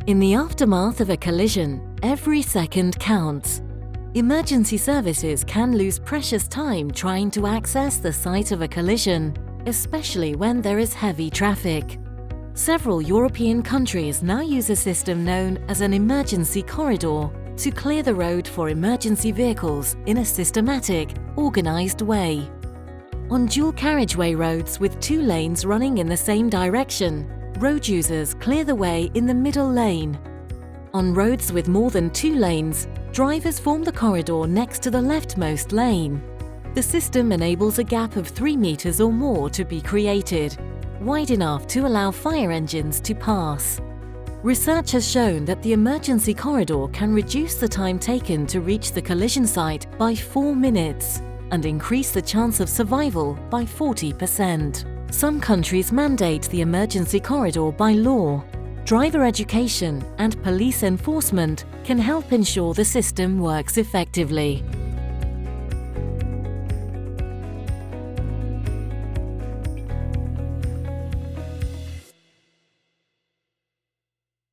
In the aftermath of a collision, every second counts. Emergency services can lose precious time trying to access the site of a collision, especially when there is heavy traffic. Several European countries now use a system known as an emergency corridor to clear the road for emergency vehicles in a systematic, organized way. On dual carriageway roads with 2 lanes running in the same direction, road users clear the way in the middle lane. On roads with more than 2 lanes, drivers form the corridor next to the leftmost lane. The system enables a gap of 3 meters or more to be created, wide enough to allow fire engines to pass. Research has shown that the emergency corridor can reduce the time taken to reach the collision site by 4 minutes and increase the chance of survival by 40%. Some countries mandate the emergency corridor by law. Driver education and police enforcement can help ensure the system works effectively.